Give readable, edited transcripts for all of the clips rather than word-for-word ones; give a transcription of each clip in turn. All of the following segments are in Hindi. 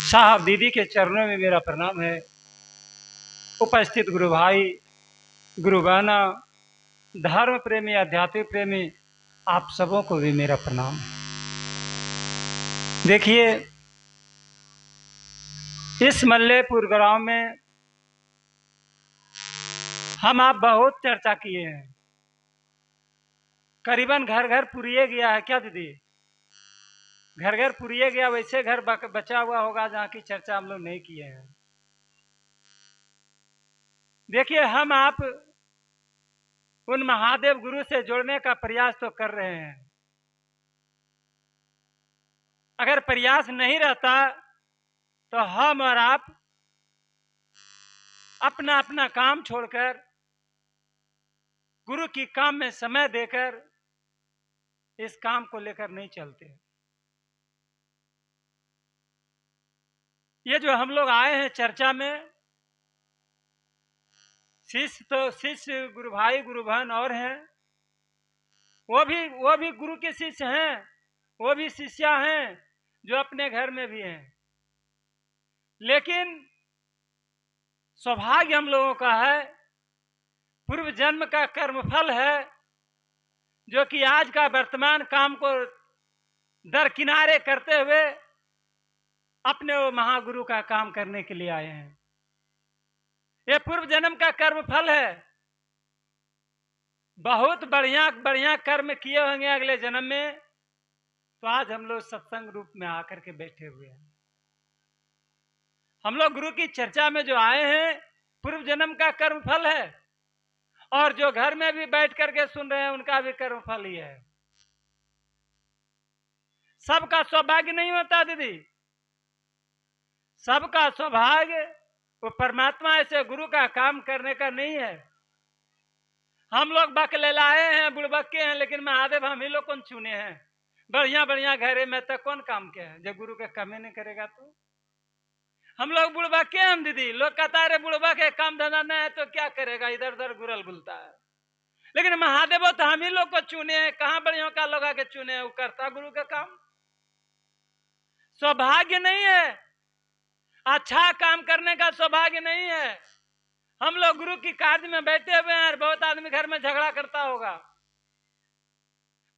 साहब दीदी के चरणों में मेरा प्रणाम है। उपस्थित गुरु भाई, गुरु बहना, धर्म प्रेमी, आध्यात्मिक प्रेमी, आप सबों को भी मेरा प्रणाम है। देखिए, इस मल्लेपुर गांव में हम आप बहुत चर्चा किए हैं। करीबन घर घर पुरिए गया है क्या दीदी? घर घर पुरिए गया, वैसे घर बचा हुआ होगा जहाँ की चर्चा हम लोग नहीं किए हैं। देखिए, हम आप उन महादेव गुरु से जोड़ने का प्रयास तो कर रहे हैं। अगर प्रयास नहीं रहता तो हम और आप अपना अपना काम छोड़कर गुरु की काम में समय देकर इस काम को लेकर नहीं चलते। ये जो हम लोग आए हैं चर्चा में, शिष्य गुरु भाई, गुरु बहन और हैं, वो भी गुरु के शिष्य हैं, वो भी शिष्या हैं जो अपने घर में भी हैं। लेकिन सौभाग्य हम लोगों का है, पूर्व जन्म का कर्मफल है, जो कि आज का वर्तमान काम को दरकिनारे करते हुए अपने वो महागुरु का काम करने के लिए आए हैं। ये पूर्व जन्म का कर्मफल है। बहुत बढ़िया बढ़िया कर्म किए होंगे अगले जन्म में, तो आज हम लोग सत्संग रूप में आकर के बैठे हुए हैं। हम लोग गुरु की चर्चा में जो आए हैं, पूर्व जन्म का कर्मफल है, और जो घर में भी बैठ करके सुन रहे हैं उनका भी कर्मफल ही है। सबका सौभाग्य नहीं होता दीदी, सबका सौभाग्य वो परमात्मा ऐसे गुरु का काम करने का नहीं है। हम लोग बकलेलाए हैं, बुड़बक्के हैं, लेकिन महादेव हम ही लोग कौन चुने हैं। बढ़िया बढ़िया घरे में तक कौन काम के है, जब गुरु के काम ही नहीं करेगा तो हम लोग बुड़बक्के हैं दीदी। लोग कहता है बुड़बक है, काम धंधा नहीं है तो क्या करेगा, इधर उधर गुरल बुलता है। लेकिन महादेव तो हम ही लोग को चुने हैं, कहाँ बढ़िया का लोग आके चुने हैं, वो करता गुरु का काम। सौभाग्य नहीं है, अच्छा काम करने का सौभाग्य नहीं है। हम लोग गुरु की कार्य में बैठे हुए हैं और बहुत आदमी घर में झगड़ा करता होगा,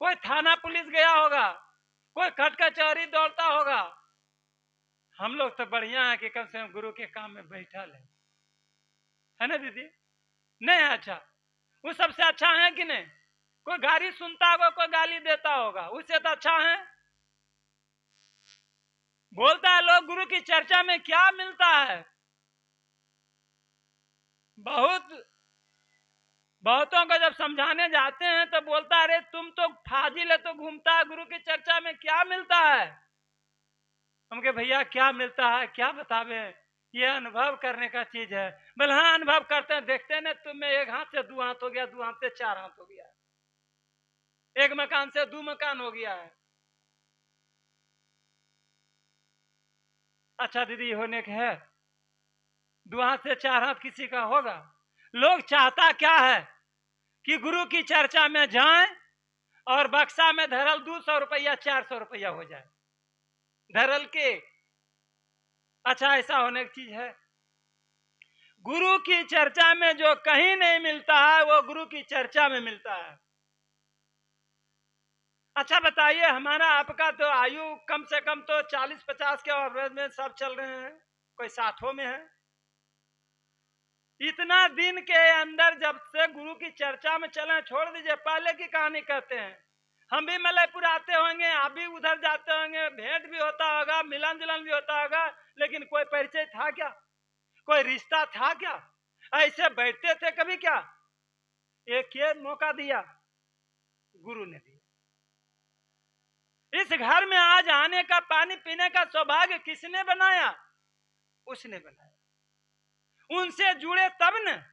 कोई थाना पुलिस गया होगा, कोई खट कचहरी दौड़ता होगा। हम लोग तो बढ़िया है कि कम से कम गुरु के काम में बैठा है ना दीदी? नहीं है अच्छा, वो सबसे अच्छा है कि नहीं? कोई गाली सुनता होगा, कोई गाली देता होगा, उससे तो अच्छा है। बोलता है लोग गुरु की चर्चा में क्या मिलता है। बहुतों को जब समझाने जाते हैं तो बोलता है अरे तुम तो फाजिल है, तो घूमता है, गुरु की चर्चा में क्या मिलता है। हम कहे भैया क्या मिलता है, क्या बतावे, ये अनुभव करने का चीज है। बोले हाँ अनुभव करते हैं, देखते हैं ना तुम में एक हाथ से 2 हाथ हो गया, 2 हाथ से 4 हाथ हो गया, एक मकान से 2 मकान हो गया है। अच्छा दीदी होने के है, 2 हाथ से 4 हाथ किसी का होगा? लोग चाहता क्या है कि गुरु की चर्चा में जाएं और बक्सा में धरल 200 रुपया 400 रुपया हो जाए धरल के। अच्छा ऐसा होने की चीज है? गुरु की चर्चा में जो कहीं नहीं मिलता है वो गुरु की चर्चा में मिलता है। अच्छा बताइए, हमारा आपका तो आयु कम से कम तो 40-50 के एवरेज में सब चल रहे हैं, कोई 60 में है। इतना दिन के अंदर जब से गुरु की चर्चा में चले, छोड़ दीजिए पहले की कहानी कहते हैं, हम भी मलयपुर आते होंगे, आप भी उधर जाते होंगे, भेंट भी होता होगा, मिलन जुलन भी होता होगा, लेकिन कोई परिचय था क्या, कोई रिश्ता था क्या? ऐसे बैठते थे कभी क्या? एक ये मौका दिया, गुरु ने दिया। इस घर में आज आने का, पानी पीने का सौभाग्य किसने बनाया? उसने बनाया। उनसे जुड़े तब न,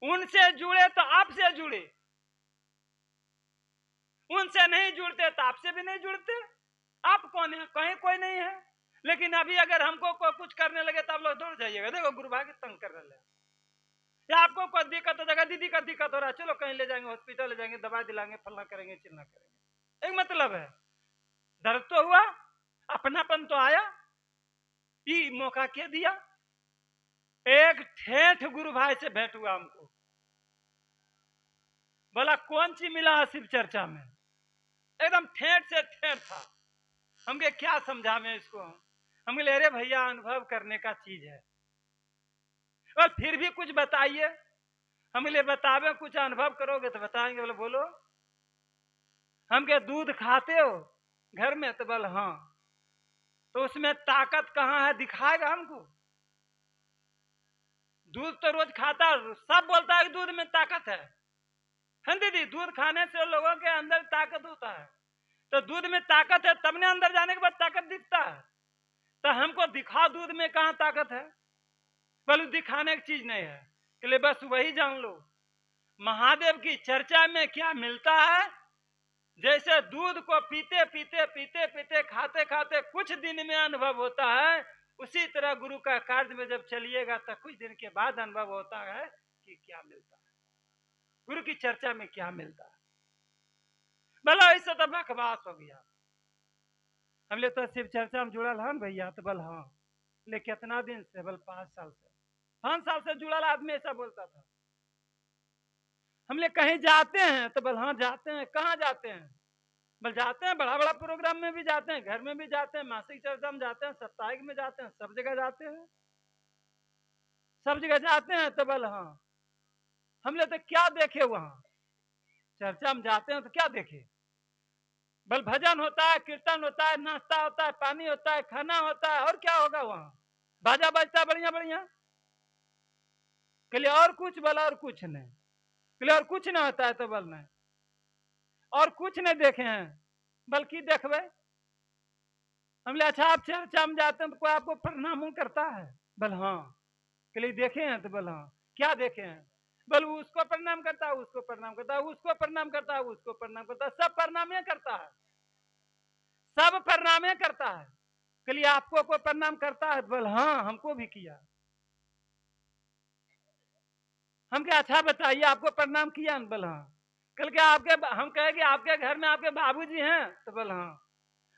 उनसे जुड़े तो आपसे जुड़े, उनसे नहीं जुड़ते तो आपसे भी नहीं जुड़ते। आप कौन है? कहीं कोई नहीं है। लेकिन अभी अगर हमको कोई कुछ करने लगे तो आप लोग दौड़ जाइएगा, देखो गुरु भाई तंग कर रहे हैं, या आपको कोई दिक्कत हो जाएगा, दीदी का दिक्कत हो रहा है, चलो कहीं ले जाएंगे, हॉस्पिटल ले जाएंगे, दवा दिलाएंगे, फलना करेंगे, चिल्ला करेंगे। एक मतलब है, दर्द तो हुआ, अपनापन तो आया, ये मौका क्या दिया? एक ठेठ गुरु भाई से भेंट हुआ हमको, बोला कौन सी मिला शिव चर्चा में, एकदम ठेठ से ठेठ था। हमके क्या समझावे इसको, हम बोले अरे भैया अनुभव करने का चीज है, और फिर भी कुछ बताइए। हम बोले बतावे, कुछ अनुभव करोगे तो बताएंगे। बोले बोलो। हम क्या दूध खाते हो घर में? तो बोल हाँ। तो उसमें ताकत कहाँ है, दिखाएगा हमको? दूध तो रोज खाता, सब बोलता है कि दूध में ताकत है। हाँ दीदी, दूध खाने से लोगों के अंदर ताकत होता है, तो दूध में ताकत है तब ने अंदर जाने के बाद ताकत दिखता है। तो हमको दिखा दूध में कहाँ ताकत है? बोलो दिखाने की चीज नहीं है, इसलिए बस वही जान लो महादेव की चर्चा में क्या मिलता है। जैसे दूध को पीते पीते पीते पीते खाते खाते कुछ दिन में अनुभव होता है, उसी तरह गुरु का कार्य में जब चलिएगा तो कुछ दिन के बाद अनुभव होता है कि क्या मिलता है, गुरु की चर्चा में क्या मिलता है। बोलो ऐसा तो बकवास हो गया। हमले तो शिव चर्चा में जुड़ल हन भैया? तो बोल हाँ। ले कितना दिन से? बोल 5 साल से। 5 साल से जुड़ल आदमी ऐसा बोलता था। हमले कहीं जाते हैं? तो बोल हाँ जाते हैं। कहाँ जाते हैं? बोल जाते हैं, बड़ा बड़ा प्रोग्राम में भी जाते हैं, घर में भी जाते हैं, मासिक चर्चा में जाते हैं, साप्ताहिक में जाते हैं, सब जगह जाते हैं, सब जगह जाते हैं। तो बोल हाँ। हमले तो क्या देखे वहां? चर्चा में जाते हैं तो क्या देखे? बल भजन होता है, कीर्तन होता है, नाश्ता होता है, पानी होता है, खाना होता है, और क्या होगा वहां? बाजा बजता है बढ़िया बढ़िया। कहलिए और कुछ? बोला और कुछ नहीं। कहलिए और कुछ नहीं होता है? तो बोल नहीं, और कुछ नहीं देखे हैं। बल्कि देखबे। हमले अच्छा आप चर्चा में जाते हैं तो कोई आपको प्रणाम करता है? बोल हाँ। कहलिए देखे हैं? तो बोल हाँ। क्या देखे हैं? बोल उसको प्रणाम करता है, उसको प्रणाम करता है, उसको प्रणाम करता है, उसको प्रणाम करता है, सब प्रणाम करता है, सब प्रणाम करता है। कहलिए आपको कोई प्रणाम करता है? बोल हाँ हमको भी किया। हम क्या अच्छा बताइए आपको प्रणाम किया? बोल हाँ। कल क्या आपके, हम कहे कि आपके घर में आपके बाबूजी हैं? तो बोल हाँ।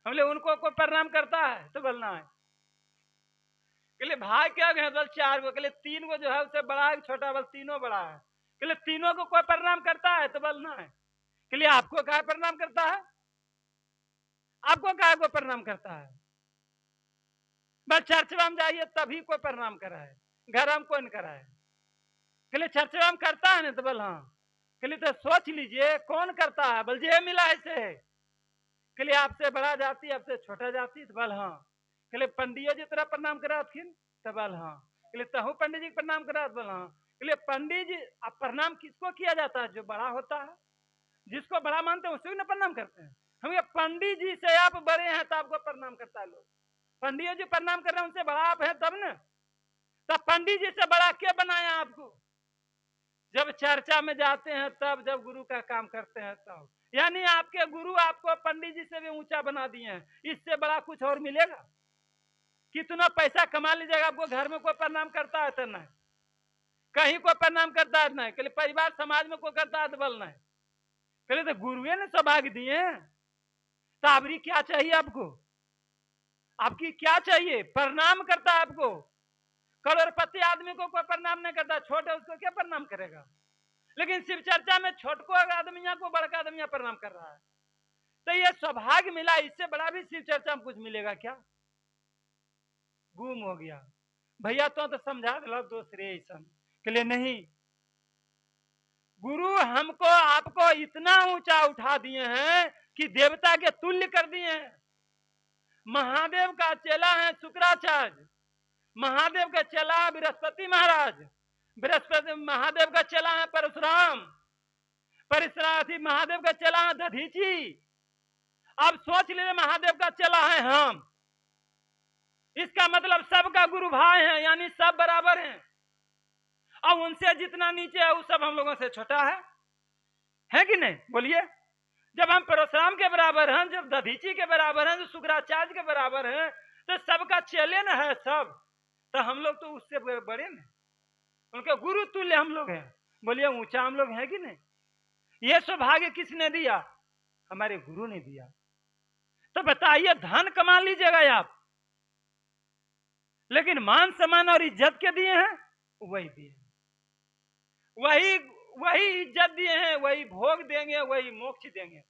हमले उनको कोई प्रणाम करता है? तो बोलना है। कहले भाई क्या गए? बोल 4 गो। कहले 3 गो जो है उससे बड़ा है, छोटा? बोल तीनों बड़ा है। कहले तीनों को कोई प्रणाम करता है? तो बोलना है। कहले आपको क्या प्रणाम करता है? आपको क्या को प्रणाम करता है? बस चर्चा में जाइए तभी कोई प्रणाम करा है, घर में कोई नहीं करा है। कहले चर्चा में करता है ना? तो बोल हाँ। कहले तो सोच लीजिए कौन करता है? बोल जे मिला ऐसे। कहले आपसे बड़ा जाति, आपसे छोटा जाति? तो बोल हाँ। कहले पंडियो जी तरह प्रणाम करा थीन? तो बोल हाँ। कहले तहु पंडित जी प्रणाम करा? बोल हाँ। कहले पंडित जी अब प्रणाम किसको किया जाता है? जो बड़ा होता है, जिसको बड़ा मानते हैं उसी को प्रणाम करते हैं। हम ये पंडित जी से आप बड़े हैं तो आपको प्रणाम करता है लोग। पंडित जी प्रणाम कर रहे हैं, उनसे बड़ा आप है तब ना। तब पंडित जी से बड़ा क्या बनाया आपको? जब चर्चा में जाते हैं तब, जब गुरु का काम करते हैं तब। यानी आपके गुरु आपको पंडित जी से भी ऊंचा बना दिए हैं, इससे बड़ा कुछ और मिलेगा? कितना पैसा कमा लीजिएगा, आपको घर में कोई प्रणाम करता है तो नहीं, कहीं कोई प्रणाम करता है नहीं, कहले परिवार समाज में कोई करता है तो बोल नहीं। कहले तो गुरुए ने सौभाग्य दिए, तो अबरी क्या चाहिए आपको? आपकी क्या चाहिए? प्रणाम करता है आपको। करोड़पति आदमी को कोई प्रणाम नहीं करता, छोटे उसको क्या प्रणाम करेगा? लेकिन शिव चर्चा में छोटको आदमिया को बड़का आदमिया प्रणाम कर रहा है, तो ये सौभाग्य मिला, इससे बड़ा भी शिव चर्चा में कुछ मिलेगा क्या? गुम हो गया। भैया तो समझा दिला दूसरे ऐसा के लिए नहीं। गुरु हमको आपको इतना ऊंचा उठा दिए हैं कि देवता के तुल्य कर दिए हैं। महादेव का चेला है शुक्राचार्य, महादेव का चेला है बृहस्पति महाराज, बृहस्पति महादेव का चेला है परशुराम, परशुराम महादेव का चेला है दधीची। अब सोच लीजिए महादेव का चेला है हम, इसका मतलब सबका गुरु भाई है, यानी सब बराबर हैं। अब उनसे जितना नीचे है वो सब हम लोगों से छोटा है कि नहीं? बोलिए। जब हम परशुराम के बराबर हैं, जब दधीची के बराबर हैं, जो शुक्राचार्य के बराबर हैं, तो सबका चेले न है सब, तो हम लोग तो उससे बड़े न, उनके गुरु तुल्य हम लोग हैं। बोलिए ऊंचा हम लोग हैं कि नहीं? ये सौभाग्य किसने दिया? हमारे गुरु ने दिया। तो बताइए धन कमा लीजिएगा आप, लेकिन मान सम्मान और इज्जत के दिए हैं वही दिए, वही वही इज्जत दिए हैं, वही भोग देंगे, वही मोक्ष देंगे,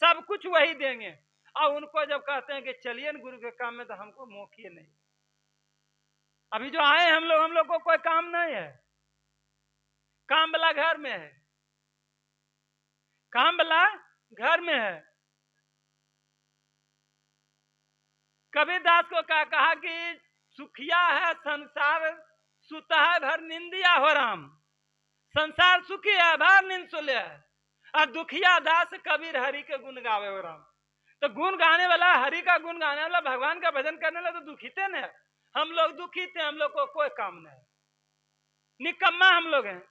सब कुछ वही देंगे। और उनको जब कहते हैं कि चलिए गुरु के काम में, तो हमको मौके नहीं। अभी जो आए हम लोग को कोई काम नहीं है, काम वाला घर में है, काम वाला घर में है। कबीरदास को कहा कि सुखिया है संसार सुता है भर निंदिया हो राम, संसार सुखी है भर निंद सुले है, और दुखिया दास कबीर हरि के गुण गावे हो राम। तो गुण गाने वाला, हरि का गुण गाने वाला, भगवान का भजन करने वाला तो दुखी थे ना। हम लोग दुखी थे, हम लोग को कोई काम नहीं, निकम्मा हम लोग हैं।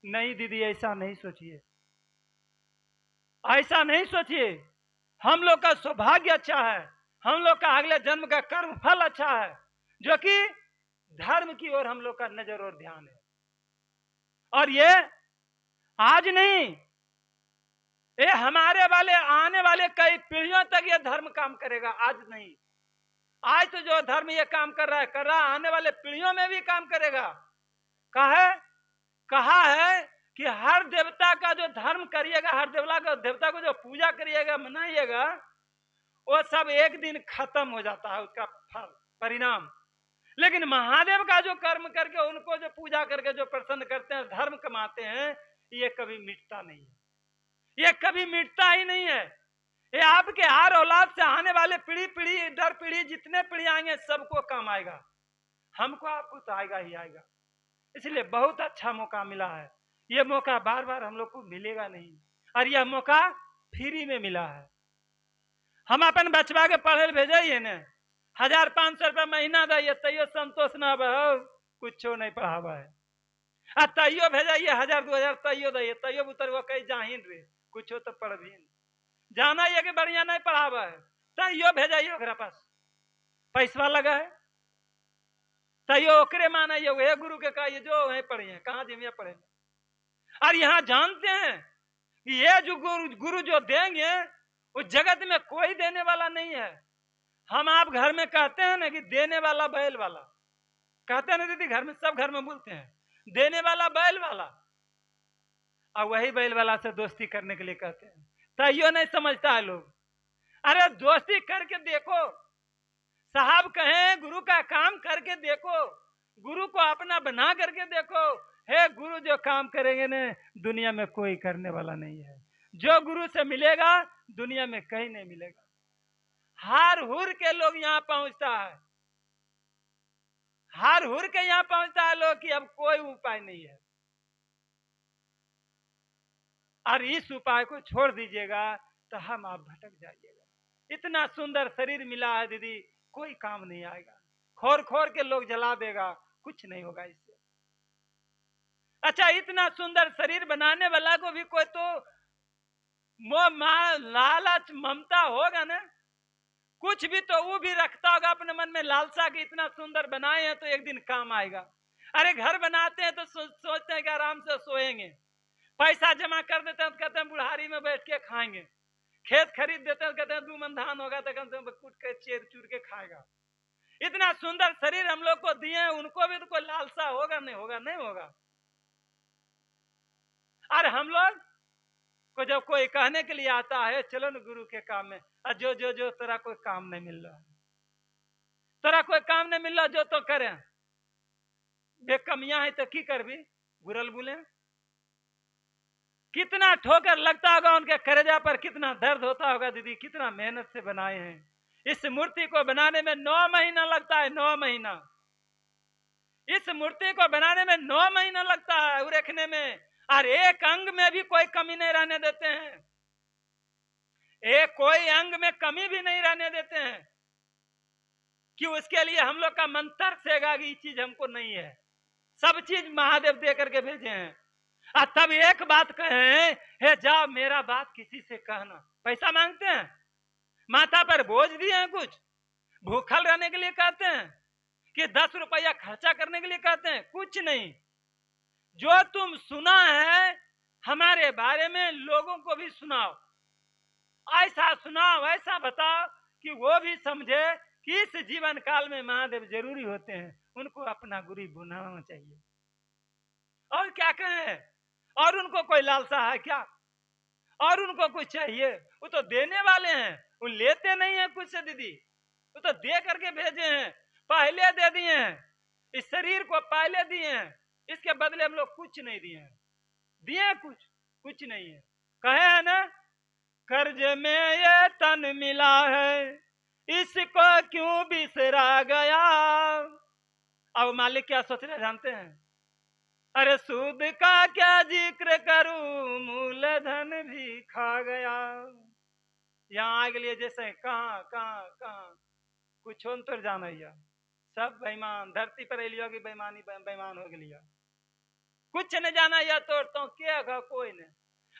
नहीं दीदी, ऐसा नहीं सोचिए, ऐसा नहीं सोचिए। हम लोग का सौभाग्य अच्छा है, हम लोग का अगले जन्म का कर्म फल अच्छा है, जो कि धर्म की ओर हम लोग का नजर और ध्यान है। और ये आज नहीं, ये हमारे वाले आने वाले कई पीढ़ियों तक ये धर्म काम करेगा। आज नहीं, आज तो जो धर्म ये काम कर रहा है, आने वाले पीढ़ियों में भी काम करेगा। कहा है कि हर देवता का जो धर्म करिएगा, हर देवता को जो पूजा करिएगा, मनाइएगा, वो सब एक दिन खत्म हो जाता है, उसका फल परिणाम। लेकिन महादेव का जो कर्म करके, उनको जो पूजा करके जो प्रसन्न करते हैं, धर्म कमाते हैं, ये कभी मिटता नहीं है, ये कभी मिटता ही नहीं है। ये आपके हर औलाद से आने वाले पीढ़ी दर पीढ़ी जितने पीढ़ी आएंगे, सबको काम आएगा। हमको आपको तो आएगा ही आएगा। इसलिए बहुत अच्छा मौका मिला है। ये मौका बार बार हम लोग को मिलेगा नहीं, और यह मौका फ्री में मिला है। हम अपन बचवा के पढ़े भेजिए न, 1500 रुपया महीना दिए, तैयो संतोष ना कुछ नहीं पढ़ावा है। तैयो भेजिए 1000-2000, तैयो दिए, तैयो उतर वो कहीं जाहिन रे, कुछ तो पढ़ भी जाना ये कि बढ़िया नहीं पढ़ावा है, तैयो भेजिए ओकरा पास, पैसा लगा है, तैयो ओकरे माना ये वह गुरु के कहा, ये जो वहीं पढ़े कहाँ जिमिया पढ़े। और यहाँ जानते हैं कि ये जो गुरु जो देंगे, उस जगत में कोई देने वाला नहीं है। हम आप घर में कहते हैं ना कि देने वाला बैल वाला, कहते हैं ना दीदी, घर में सब घर में बोलते हैं देने वाला बैल वाला, और वही बैल वाला से दोस्ती करने के लिए कहते हैं। तैयो नहीं समझता है लोग। अरे दोस्ती करके देखो, साहब कहें गुरु का काम करके देखो, गुरु को अपना बना करके देखो। हे गुरु जो काम करेंगे ना, दुनिया में कोई करने वाला नहीं है। जो गुरु से मिलेगा दुनिया में कहीं नहीं मिलेगा। हार हुर के लोग यहाँ पहुंचता है, हार हुर के यहाँ पहुंचता है लोग कि अब कोई उपाय नहीं है। और इस उपाय को छोड़ दीजिएगा तो हम आप भटक जाइएगा। इतना सुंदर शरीर मिला है दीदी, कोई काम नहीं आएगा, खोर खोर के लोग जला देगा, कुछ नहीं होगा इससे। अच्छा, इतना सुंदर शरीर बनाने वाला को भी कोई तो मोह लालच ममता होगा ना, कुछ भी तो वो भी रखता होगा अपने मन में लालसा कि इतना सुंदर बनाए हैं तो एक दिन काम आएगा। अरे घर बनाते हैं तो सोचते हैं कि आराम से सोएंगे, पैसा जमा कर देते हैं तो कहते हैं बुढ़ारी में बैठ के खाएंगे, खेत खरीद देते हैं कहते हैं 2 मन धान होगा तो कहते हैं कूट के चेर चूर के खाएगा। इतना सुंदर शरीर हम लोग को दिए हैं, उनको भी तो कोई लालसा होगा नहीं होगा, नहीं होगा। अरे हम लोग को जब कोई कहने के लिए आता है चलो न गुरु के काम में, और जो जो जो तेरा कोई काम नहीं मिल रहा, तेरा कोई काम नहीं मिल रहा, जो तो करे बेकमिया है तो की कर भी बुरल बुले। कितना ठोकर लगता होगा उनके करेजा पर, कितना दर्द होता होगा दीदी, कितना मेहनत से बनाए हैं। इस मूर्ति को बनाने में 9 महीना लगता है, 9 महीना। इस मूर्ति को बनाने में 9 महीना लगता है, उरेखने में, और एक अंग में भी कोई कमी नहीं रहने देते हैं, एक कोई अंग में कमी भी नहीं रहने देते हैं कि उसके लिए हम लोग का मन तरसेगा कि ये चीज हमको नहीं है। सब चीज महादेव दे करके भेजे हैं। और तब एक बात कहें, हे जाओ मेरा बात किसी से कहना। पैसा मांगते हैं, माथा पर बोझ दिए हैं, कुछ भूखल रहने के लिए कहते हैं कि 10 रुपया खर्चा करने के लिए कहते हैं, कुछ नहीं। जो तुम सुना है हमारे बारे में लोगों को भी सुनाओ, ऐसा सुनाओ, ऐसा बताओ कि वो भी समझे कि इस जीवन काल में महादेव जरूरी होते हैं, उनको अपना गुरु बनाना चाहिए। और क्या कहें, और उनको कोई लालसा है क्या, और उनको कुछ चाहिए? वो तो देने वाले हैं, वो लेते नहीं है कुछ से दीदी, वो तो दे करके भेजे हैं, पहले दे दिए हैं, इस शरीर को पहले दिए हैं, इसके बदले हम लोग कुछ नहीं दिए हैं। दिए कुछ नहीं है। कहे है ना, कर्ज में ये तन मिला है, इसको क्यों बिसरा गया। अब मालिक क्या सोच रहे जानते हैं? अरे सूद का क्या जिक्र करूं, मूलधन भी खा गया। यहाँ आगे लिए जैसे कहाँ कहाँ कहाँ कुछ तो जाना ही सब बेईमान, धरती पर लियो कि बेईमानी बेईमान हो गया, कुछ न जाना या तो क्या कोई नहीं।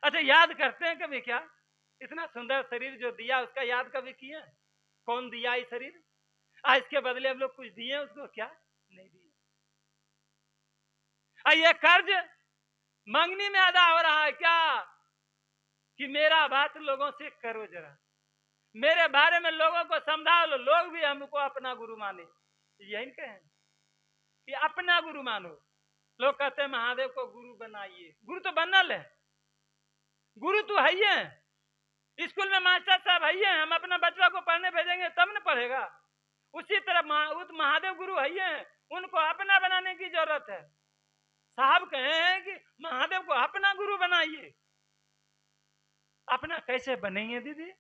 अच्छा याद करते हैं कभी क्या? इतना सुंदर शरीर जो दिया उसका याद कभी किए? कौन दिया ये शरीर? आज इसके बदले हम लोग कुछ दिए उसको क्या? नहीं दिए। ये कर्ज मंगनी में अदा हो रहा है क्या? कि मेरा बात लोगों से करो जरा, मेरे बारे में लोगों को समझा लो, लोग भी हमको अपना गुरु माने। यही कहें कि अपना गुरु मानो। लोग कहते हैं महादेव को गुरु बनाइए, गुरु तो बनल है, गुरु तो है ही है। स्कूल में मास्टर साहब है ही है, हम अपना बच्चा को पढ़ने भेजेंगे तब न पढ़ेगा। उसी तरह महादेव गुरु है ही है, उनको अपना बनाने की जरूरत है। साहब कहे हैं कि महादेव को अपना गुरु बनाइए। अपना कैसे बनेंगे दीदी?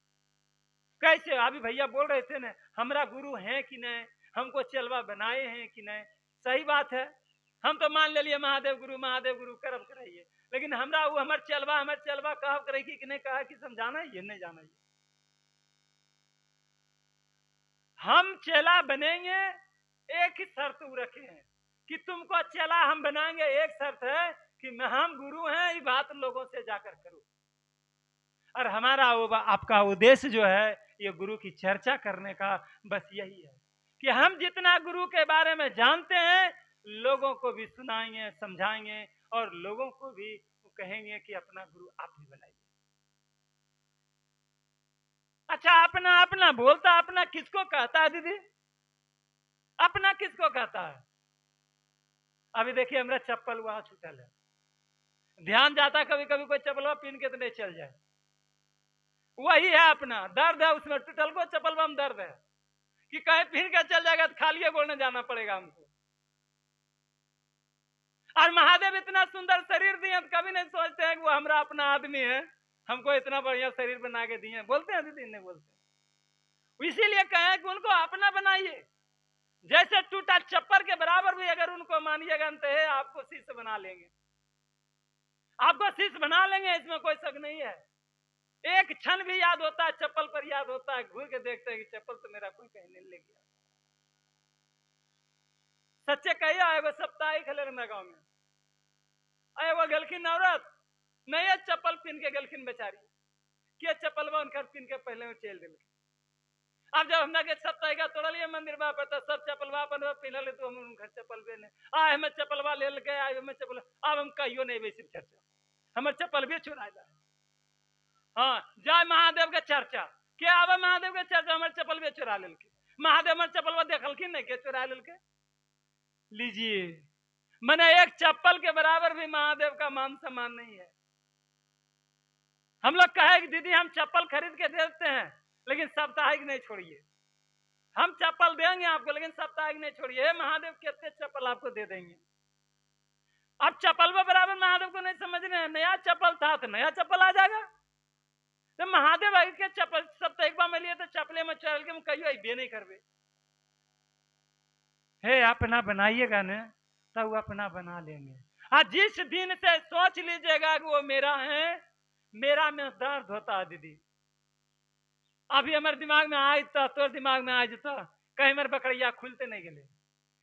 कैसे? अभी भैया बोल रहे थे ना, हमारा गुरु है कि नहीं, हमको चलवा बनाए हैं कि नहीं। सही बात है, हम तो मान ले लिए महादेव गुरु कर्म कराइए, लेकिन हमरा वो हमार चलवा कहा करेगी कि नहीं, कहा कि समझाना ही है, नहीं जाना ही। हम चेला बनेंगे, एक ही शर्त रखे हैं कि तुमको चेला हम बनाएंगे, एक शर्त है कि हम गुरु हैं, ये बात लोगों से जाकर करो। और हमारा वो आपका उद्देश्य जो है ये गुरु की चर्चा करने का बस यही है कि हम जितना गुरु के बारे में जानते हैं लोगों को भी सुनाएंगे, समझाएंगे, और लोगों को भी कहेंगे कि अपना गुरु आप ही बनाइए। अच्छा अपना अपना बोलता, अपना किसको कहता है दीदी? अपना किसको कहता है? अभी देखिए हमारा चप्पल वहां छूटल है, ध्यान जाता कभी कभी कोई चप्पल पीन के तो नहीं चल जाए, वही है अपना। दर्द है उसमें, टूटल को चप्पल में दर्द है कि कहीं पीन के चल जाएगा तो खाली बोलने जाना पड़ेगा हमको। और महादेव इतना सुंदर शरीर दिए तो कभी नहीं सोचते हैं कि वो हमारा अपना आदमी है, हमको इतना बढ़िया शरीर बना के दिए। बोलते हैं दीदी? नहीं बोलते। इसीलिए कहें कि उनको अपना बनाइए। जैसे टूटा चप्पल के बराबर भी अगर उनको मानिएगा तो है, आपको शिष्य बना लेंगे, आपको शिष्य बना लेंगे, इसमें कोई शक नहीं है। एक क्षण भी याद होता है चप्पल पर, याद होता है, घूर के देखते हैं कि चप्पल तो मेरा कोई कहीं नहीं ले गया। सच्चे कहिए आएगा साप्ताहिक हले मेरे गाँव में आए वो गलखिन औरत नहीं है, चप्पल पहन के गलखिन बेचारी के चप्पल उनकर पहन के पहले में चल दिल। अब जब हमने के साप्ताहिक तोड़ लिए मंदिर बा पर तो सब चप्पलवा अपन पहन ले, तो हम उनका चप्पल पहने आ हमें चप्पलवा ले के आए, हमें चप्पल अब हम कहियो नहीं वैसी चर्चा, हमें चप्पल भी चुराएगा। हाँ जय महादेव के चर्चा के आवे, महादेव के चर्चा हमारे चप्पल भी चुरा लेल के, महादेव हमारे चप्पल देखलखिन नहीं के चुरा लेल के। लीजिए, मैंने एक चप्पल के बराबर भी महादेव का मान सम्मान नहीं है। हम लोग कहे कि दीदी हम चप्पल खरीद के देते हैं लेकिन साप्ताहिक नहीं छोड़िए, हम चप्पल देंगे आपको लेकिन साप्ताहिक नहीं छोड़िए। महादेव कितने चप्पल आपको दे देंगे। अब चप्पल में बराबर महादेव को नहीं समझ रहे हैं, नया चप्पल था तो नया चप्पल आ जाएगा, तो महादेव के चप्पल साप्ताहिक में लिए तो चप्पले में चल के कहियो बे नहीं करबे। हे अपना बनाइएगा ना तब वो अपना बना लेंगे। आज जिस दिन से सोच लीजिएगा कि वो मेरा है, मेरा में दर्द होता है दीदी। अभी हमारे दिमाग में आज तो तोर दिमाग में आज तो कहीं हमारे बकरिया खुलते नहीं गए,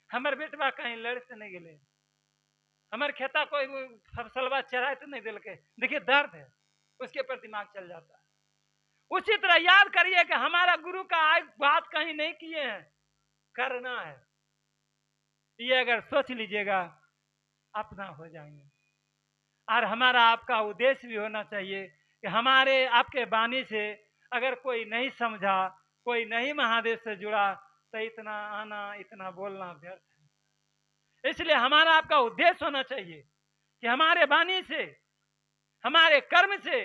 हमारे बेटवा कहीं लड़ते नहीं गए, हमारे खेता कोई फसलवा चराए तो नहीं दिल के, देखिए दर्द है उसके ऊपर दिमाग चल जाता है। उसी तरह याद करिए कि हमारा गुरु का आज बात कहीं नहीं किए हैं, करना है। ये अगर सोच लीजिएगा अपना हो जाएंगे। और हमारा आपका उद्देश्य भी होना चाहिए कि हमारे आपके वाणी से अगर कोई नहीं समझा, कोई नहीं महादेव से जुड़ा, तो इतना आना इतना बोलना व्यर्थ है। इसलिए हमारा आपका उद्देश्य होना चाहिए कि हमारे वाणी से, हमारे कर्म से,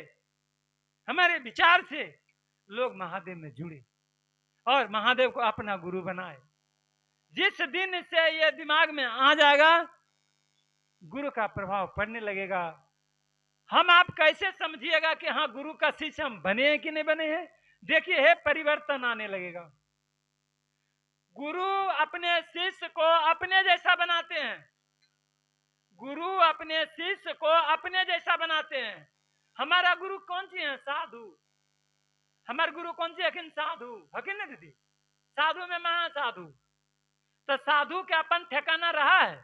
हमारे विचार से लोग महादेव में जुड़े और महादेव को अपना गुरु बनाए। जिस दिन से ये दिमाग में आ जाएगा, गुरु का प्रभाव पड़ने लगेगा। हम आप कैसे समझिएगा कि हाँ गुरु का शिष्य हम बने हैं कि नहीं बने हैं? देखिए है परिवर्तन आने लगेगा। गुरु अपने शिष्य को अपने जैसा बनाते हैं। गुरु अपने शिष्य को अपने जैसा बनाते हैं। हमारा गुरु कौन सी है? साधु। हमारे गुरु कौन सी हकिन? साधु हकिन ना दीदी? साधु में महासाधु। तो साधु के अपन ठिकाना रहा है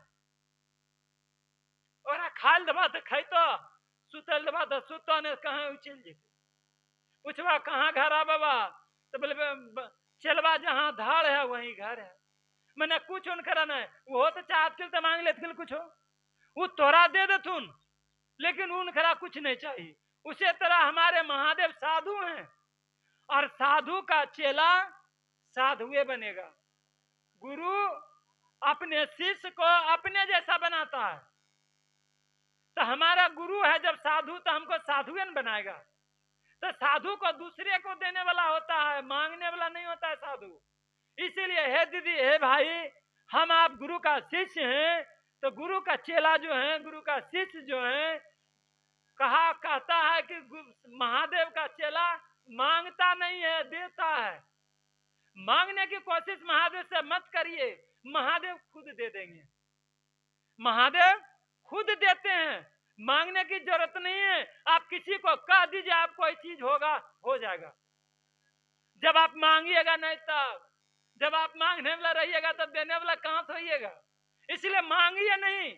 और खाल दबा तो खाई तो सुतल दबा तो सुतो ने कहा उछल जेते। पूछवा कहाँ घर आ बाबा? तो बोले चलवा जहाँ धाड़ है वहीं घर है। मैंने कुछ उनकरा नहीं, वो तो चाहत तो मांग लेते कुछ हो, वो तोरा दे देथुन, लेकिन उनकरा कुछ नहीं चाहिए। उसे तरह हमारे महादेव साधु हैं और साधु का चेला साधुए बनेगा। गुरु अपने शिष्य को अपने जैसा बनाता है। तो हमारा गुरु है जब साधु, तो हमको साधुएन बनाएगा। तो साधु को दूसरे को देने वाला होता है, मांगने वाला नहीं होता है साधु। इसीलिए हे दीदी, हे भाई, हम आप गुरु का शिष्य हैं, तो गुरु का चेला जो है, गुरु का शिष्य जो है, कहता है कि महादेव का चेला मांगता नहीं है, देता है। मांगने की कोशिश महादेव से मत करिए, महादेव खुद दे देंगे। महादेव खुद देते हैं, मांगने की जरूरत नहीं है। आप किसी को कह दीजिए आप कोई चीज होगा, हो जाएगा। जब आप मांगिएगा नहीं, तब जब आप मांगने वाला रहिएगा तब देने वाला कहां से होइएगा। इसलिए मांगिए नहीं,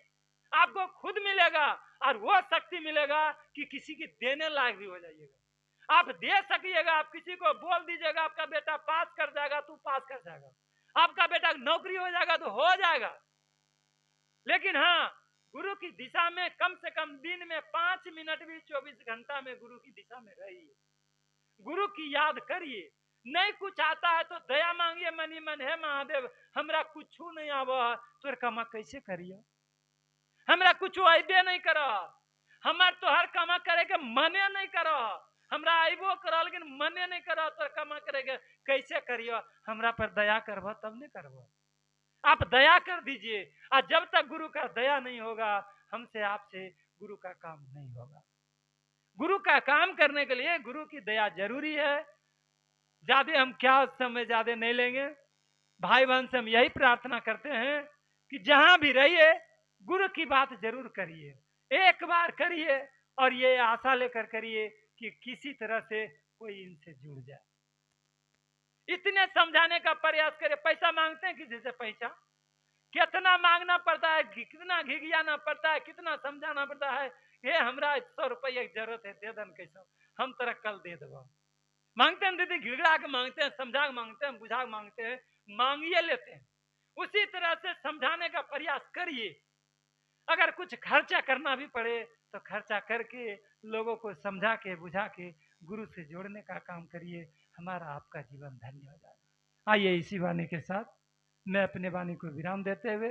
आपको खुद मिलेगा और वो शक्ति मिलेगा कि किसी की देने लायक भी हो जाइएगा। आप दे सकिएगा। आप किसी को बोल दीजिएगा आपका बेटा पास कर जाएगा, तू पास कर जाएगा। आपका बेटा नौकरी हो जाएगा तो हो जाएगा। लेकिन हाँ, गुरु की दिशा में कम से कम दिन में 5 मिनट भी 24 घंटा में गुरु की दिशा में रहिए, गुरु की याद करिए। नहीं कुछ आता है तो दया मांगिए मनी मन, है महादेव हमरा कुछ नहीं आवा, तोर कमा कैसे करिए, हमरा कुछ अबे नहीं कर, हमार तो हर कमा करे के मने नहीं करो, हमरा आइबो करो लेकिन मने नहीं करो, तोर कमा करे के कैसे करियो, हमरा पर दया करबो तब नहीं करबो। आप दया कर दीजिए, और जब तक गुरु का दया नहीं होगा, हमसे आपसे गुरु का काम नहीं होगा। गुरु का काम करने के लिए गुरु की दया जरूरी है। ज्यादा हम क्या समय ज्यादा नहीं लेंगे। भाई बहन से हम यही प्रार्थना करते हैं कि जहां भी रहिए गुरु की बात जरूर करिए, एक बार करिए और ये आशा लेकर करिए कि किसी तरह से कोई इनसे जुड़ जाए। इतने समझाने का प्रयास करें। पैसा मांगते हैं किसी से, पैसा कितना मांगना पड़ता है, कितना घिघियाना पड़ता है, कितना समझाना पड़ता है। ये हमरा 100 रुपया की जरूरत है, दे दन कैसा, हम तेरा कल दे देगा। मांगते हैं दीदी, गिड़गड़ा के मांगते हैं, समझा के मांगते हैं, बुझा के मांगते हैं, मांगिए लेते हैं। उसी तरह से समझाने का प्रयास करिए। अगर कुछ खर्चा करना भी पड़े तो खर्चा करके लोगों को समझा के बुझा के गुरु से जोड़ने का काम करिए। हमारा आपका जीवन धन्य हो जाएगा। आइए इसी वाणी के साथ मैं अपने वाणी को विराम देते हुए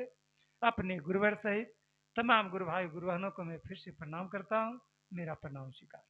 अपने गुरुवर सहित तमाम गुरु भाई गुरु बहनों को मैं फिर से प्रणाम करता हूँ। मेरा प्रणाम स्वीकार।